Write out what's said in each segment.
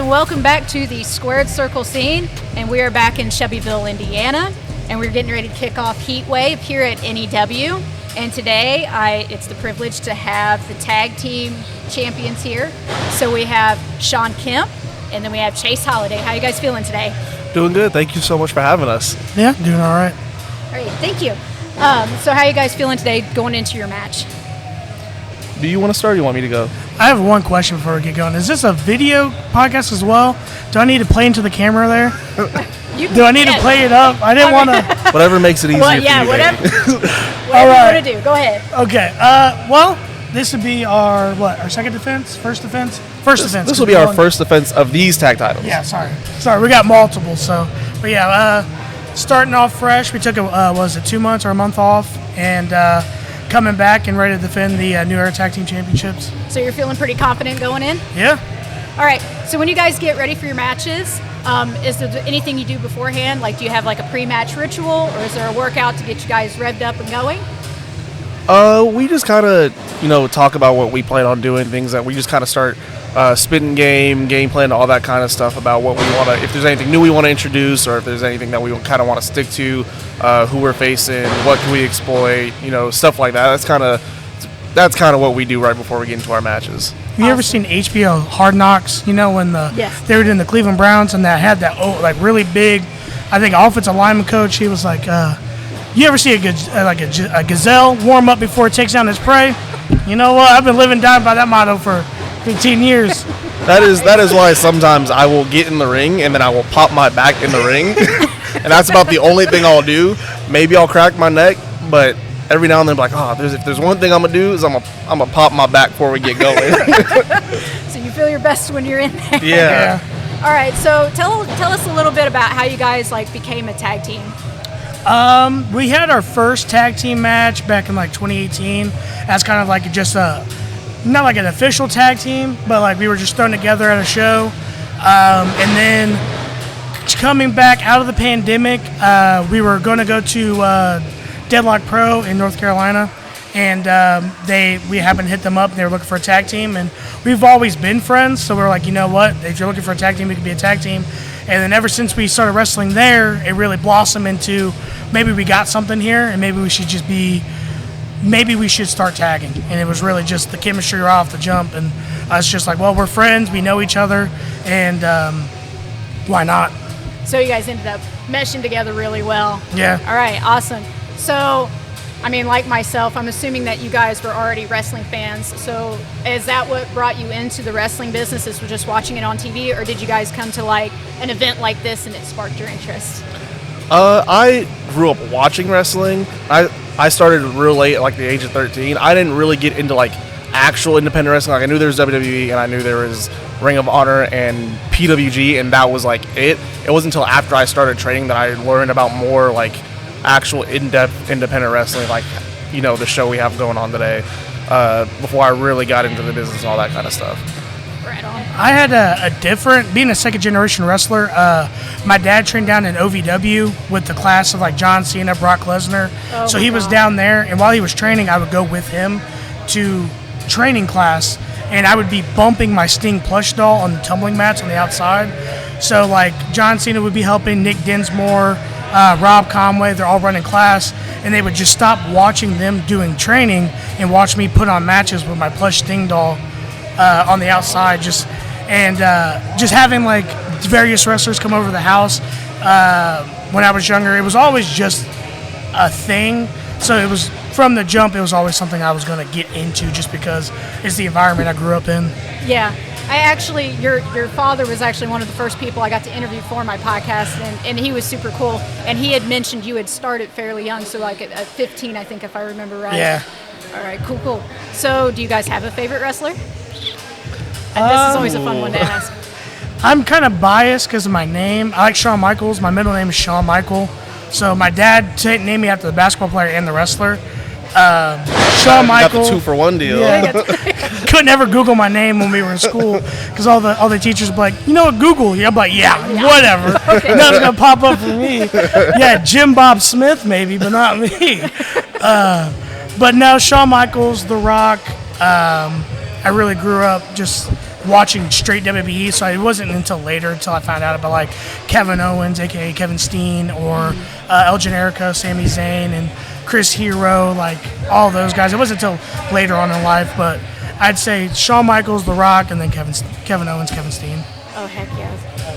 and welcome back to the Squared Circle scene. And we are back in Shelbyville, Indiana, and we're getting ready to kick off Heat Wave here at NEW. And today, it's the privilege to have the tag team champions here. So we have Shawn Kemp, and then we have Chase Holiday. How are you guys feeling today? Doing good. Thank you so much for having us. Yeah, doing all right. All right, thank you. So how are you guys feeling today going into your match? Do you want to start or do you want me to go? I have one question before we get going. Is this a video podcast as well? Do I need to play into the camera there? Do I need to play it up? I didn't want to. Whatever makes it easier for you. Whatever All right. you want to do. Go ahead. Okay. Well, this would be our second defense? First defense? First defense. This will be our first defense of these tag titles. Yeah, sorry. We got multiple, so. But yeah, starting off fresh, we took 2 months or a month off, and coming back and ready to defend the New Era Tag Team Championships. So you're feeling pretty confident going in? Yeah. All right. So when you guys get ready for your matches, is there anything you do beforehand? Like, do you have like a pre-match ritual, or is there a workout to get you guys revved up and going? We just kind of, talk about what we plan on doing, things that we just kind of start spitting game plan, all that kind of stuff about what we want to, if there's anything new we want to introduce, or if there's anything that we kind of want to stick to, who we're facing, what can we exploit, stuff like that. That's kind of what we do right before we get into our matches. Have you ever seen HBO Hard Knocks? When Yes. they were in the Cleveland Browns and that had that really big, I think offensive lineman coach. He was like, "You ever see a gazelle warm up before it takes down its prey?" You know what? I've been living down by that motto for 15 years. That is why sometimes I will get in the ring and then I will pop my back in the ring, and that's about the only thing I'll do. Maybe I'll crack my neck, but every now and then, I'm like, if there's one thing I'm gonna do is I'm gonna pop my back before we get going. So you feel your best when you're in there. Yeah. All right. So tell us a little bit about how you guys became a tag team. We had our first tag team match back in 2018. That's kind of like just not like an official tag team, but we were just thrown together at a show. And then coming back out of the pandemic, we were going to go to Deadlock Pro in North Carolina, and we happened to hit them up, and they were looking for a tag team, and we've always been friends, so we were like, you know what, if you're looking for a tag team, we could be a tag team. And then ever since we started wrestling there, it really blossomed into maybe we got something here, and maybe we should start tagging. And it was really just the chemistry right off the jump, and I was just like, well, we're friends, we know each other, and why not? So you guys ended up meshing together really well. Yeah. All right, awesome. So, like myself, I'm assuming that you guys were already wrestling fans. So is that what brought you into the wrestling business, is just watching it on TV, or did you guys come to an event like this and it sparked your interest? I grew up watching wrestling. I started real late at the age of 13. I didn't really get into actual independent wrestling. I knew there was WWE and I knew there was Ring of Honor and PWG, and that was it. It wasn't until after I started training that I learned about more actual in-depth independent wrestling, the show we have going on today, before I really got into the business and all that kind of stuff. Right on. I had a different, being a second-generation wrestler, my dad trained down in OVW with the class of John Cena, Brock Lesnar. Oh, so he was down there, and while he was training, I would go with him to training class, and I would be bumping my Sting plush doll on the tumbling mats on the outside. So John Cena would be helping, Nick Dinsmore, Rob Conway, they're all running class, and they would just stop watching them doing training and watch me put on matches with my plush Sting doll on the outside, just having various wrestlers come over to the house. When I was younger, it was always just a thing, so it was from the jump, it was always something I was going to get into just because it's the environment I grew up in. Yeah. I actually, your father was actually one of the first people I got to interview for my podcast, and he was super cool. And he had mentioned you had started fairly young, so at 15, I think, if I remember right. Yeah. All right, cool. So do you guys have a favorite wrestler? And this is always a fun one to ask. I'm kind of biased because of my name. I like Shawn Michaels. My middle name is Shawn Michael. So my dad named me after the basketball player and the wrestler. Shawn Michael. Got the 2-for-1 deal. Yeah. Couldn't ever Google my name when we were in school because all the teachers would be like, Google. Yeah, I'm like, yeah. Whatever. Okay. Nothing's going to pop up for me. Yeah, Jim Bob Smith maybe, but not me. But no, Shawn Michaels, The Rock. I really grew up just watching straight WWE, so it wasn't until later until I found out about like Kevin Owens, aka Kevin Steen, or El Generico, Sami Zayn, and Chris Hero, like all those guys. It wasn't until later on in life, but I'd say Shawn Michaels, The Rock, and then Kevin Owens, Kevin Steen. Oh, heck yeah.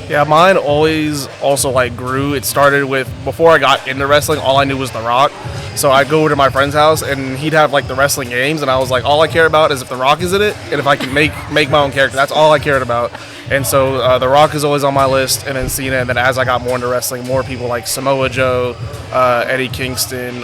Yeah, mine always also like grew. It started with, before I got into wrestling, all I knew was The Rock. So I'd go to my friend's house and he'd have like the wrestling games, and I was like, all I care about is if The Rock is in it and if I can make my own character. That's all I cared about. And so The Rock is always on my list, and then Cena. And then as I got more into wrestling, more people like Samoa Joe, Eddie Kingston,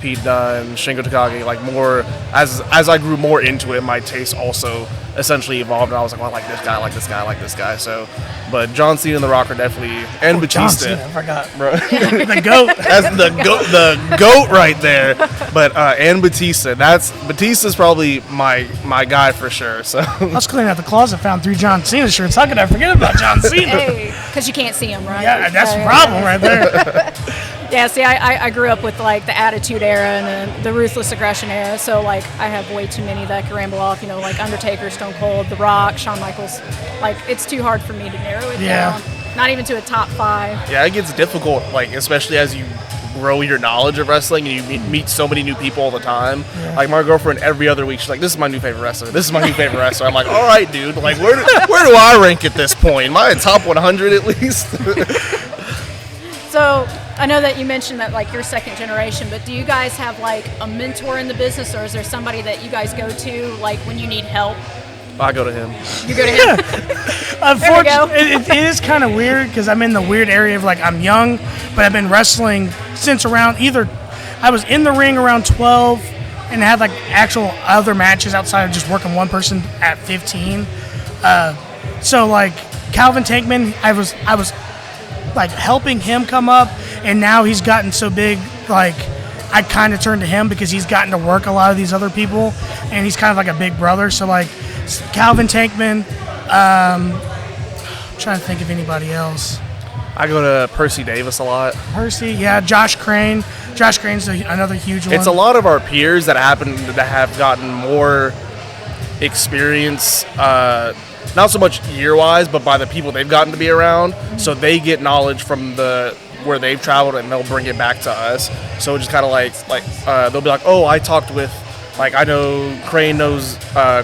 Pete Dunne, Shingo Takagi, like more, as I grew more into it, my taste also essentially evolved, and I was like, well, I like this guy, I like this guy, I like this guy. So, but John Cena and The Rock are definitely, and Batista. John Cena, I forgot. Bro. The GOAT. That's the goat right there. But and Batista's probably my guy for sure. So I was cleaning out the closet, found 3 John Cena shirts. How could I forget about John Cena? Hey, because you can't see him, right? Yeah, that's the problem right there. Yeah, see, I grew up with like the Attitude Era and the Ruthless Aggression Era, so like I have way too many that can ramble off. You know, like Undertaker, Stone Cold, The Rock, Shawn Michaels. Like it's too hard for me to narrow it down. Not even to a top 5. yeah, it gets difficult, like especially as you grow your knowledge of wrestling and you meet so many new people all the time. Yeah. Like my girlfriend, every other week she's like, "This is my new favorite wrestler. This is my new favorite wrestler." I'm like, "All right, dude. Like, where do I rank at this point? Am I in top 100 at least?" So I know that you mentioned that like you're second generation, but do you guys have like a mentor in the business, or is there somebody that you guys go to like when you need help? I go to him. You go to him. Unfortunately, it is kind of weird because I'm in the weird area of like I'm young, but I've been wrestling since around I was in the ring around 12 and had like actual other matches outside of just working one person at 15. So like Calvin Tankman, I was like helping him come up, and now he's gotten so big, like I kind of turned to him because he's gotten to work a lot of these other people, and he's kind of like a big brother. So like Calvin Tankman, I'm trying to think of anybody else. I go to Percy Davis a lot. Percy, yeah, Josh Crane. Josh Crane's another huge one. It's a lot of our peers that have gotten more experience, not so much year-wise, but by the people they've gotten to be around. So they get knowledge from where they've traveled, and they'll bring it back to us. So it's just kind of like they'll be like, "Oh, I talked with." Like, I know Crane knows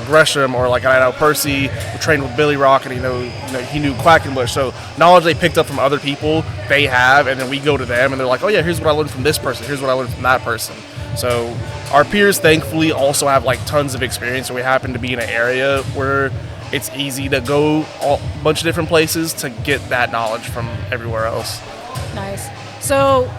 Gresham, or like I know Percy trained with Billy Rock, and he knew Quackenbush. So knowledge they picked up from other people, they have, and then we go to them, and they're like, "Oh yeah, here's what I learned from this person. Here's what I learned from that person." So our peers, thankfully, also have like tons of experience, and we happen to be in an area where it's easy to go a bunch of different places to get that knowledge from everywhere else. Nice. So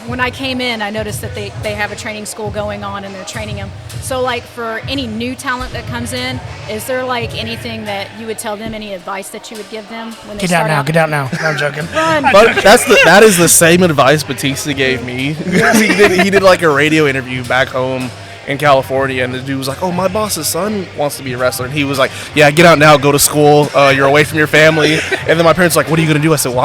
when I came in, I noticed that they have a training school going on, and they're training them. So like for any new talent that comes in, is there like anything that you would tell them, any advice that you would give them when they start out? Get out now. No, I'm joking. Run. But that is the same advice Batista gave me. he did like a radio interview back home in California, and the dude was like, "Oh, my boss's son wants to be a wrestler," and he was like, "Yeah, get out now, go to school. You're away from your family." And then my parents were like, "What are you gonna do?" I said, "Well,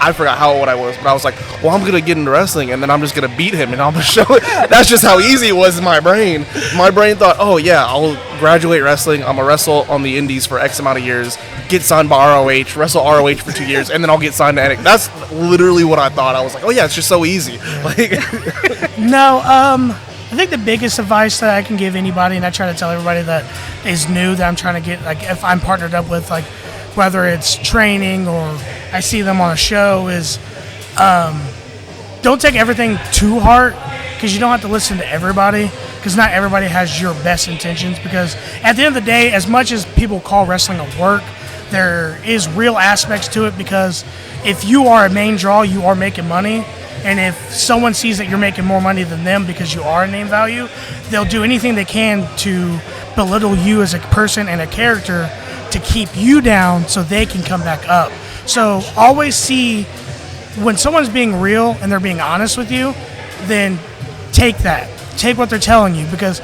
I forgot how old I was, but I was like, well, I'm gonna get into wrestling, and then I'm just gonna beat him, and I'm gonna show it." That's just how easy it was in my brain. My brain thought, "Oh yeah, I'll graduate wrestling. I'm gonna wrestle on the indies for X amount of years, get signed by ROH, wrestle ROH for 2 years, and then I'll get signed to NXT." That's literally what I thought. I was like, "Oh yeah, it's just so easy." Like, no, I think the biggest advice that I can give anybody, and I try to tell everybody that is new that I'm trying to get, like if I'm partnered up with, like whether it's training or I see them on a show, is don't take everything too hard, because you don't have to listen to everybody, because not everybody has your best intentions. Because at the end of the day, as much as people call wrestling a work, there is real aspects to it, because if you are a main draw, you are making money. And if someone sees that you're making more money than them because you are a name value, they'll do anything they can to belittle you as a person and a character to keep you down so they can come back up. So always see when someone's being real and they're being honest with you, then take that. Take what they're telling you, because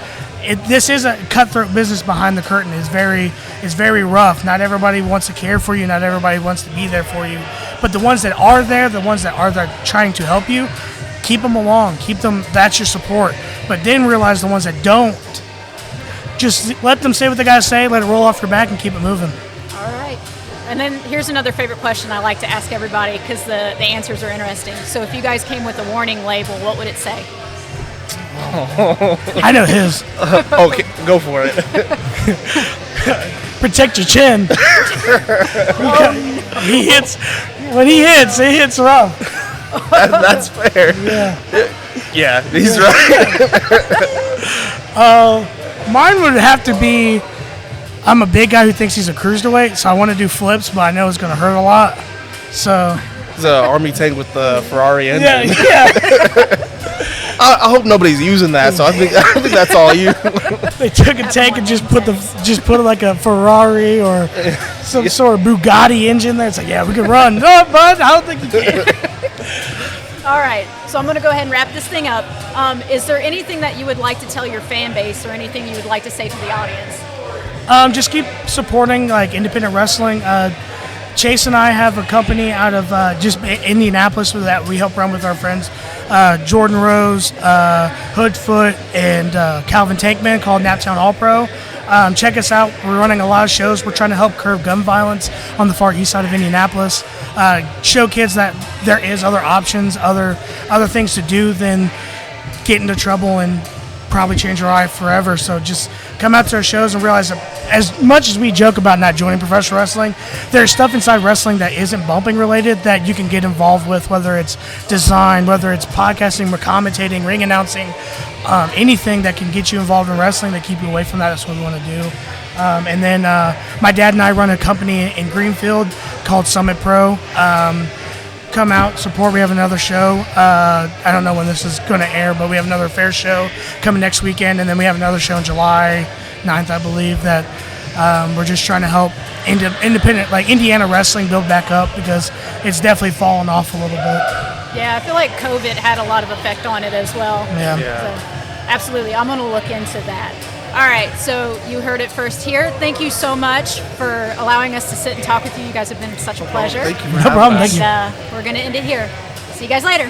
this is a cutthroat business behind the curtain. It's very rough. Not everybody wants to care for you. Not everybody wants to be there for you. But the ones that are there, the ones that are there trying to help you, keep them along. Keep them. That's your support. But then realize the ones that don't, just let them say what they got to say, let it roll off your back, and keep it moving. All right. And then here's another favorite question I like to ask everybody because the answers are interesting. So if you guys came with a warning label, what would it say? I know his. Okay, go for it. Protect your chin. When he hits rough. That's fair. Yeah, he's right. Mine would have to be, I'm a big guy who thinks he's a cruiserweight, so I want to do flips, but I know it's going to hurt a lot. So It's an army tank with the Ferrari engine. yeah. I hope nobody's using that, so I think that's all you. They took a tank and just put like a Ferrari or some sort of Bugatti engine there. It's like, yeah, we can run. No, bud, I don't think you can. All right, so I'm going to go ahead and wrap this thing up. Is there anything that you would like to tell your fan base or anything you would like to say to the audience? Just keep supporting like independent wrestling. Chase and I have a company out of just Indianapolis that we help run with our friends Jordan Rose, Hoodfoot, and Calvin Tankman called Naptown All Pro. Check us out. We're running a lot of shows. We're trying to help curb gun violence on the far east side of Indianapolis. Show kids that there is other options, other things to do than get into trouble and probably change your life forever. So just come out to our shows and realize that as much as we joke about not joining professional wrestling, there's stuff inside wrestling that isn't bumping related that you can get involved with, whether it's design, whether it's podcasting or commentating, ring announcing, anything that can get you involved in wrestling that keep you away from that. That's what we want to do. And then my dad and I run a company in Greenfield called Summit Pro. Come out, support. We have another show. I don't know when this is going to air, but we have another fair show coming next weekend, and then we have another show on July 9th, I believe, that we're just trying to help independent, like Indiana wrestling, build back up because it's definitely fallen off a little bit. Yeah, I feel like COVID had a lot of effect on it as well. Yeah. So, absolutely, I'm going to look into that. All right, so you heard it first here. Thank you so much for allowing us to sit and talk with you. You guys have been such a pleasure. Thank you. No problem. Thank you. And we're going to end it here. See you guys later.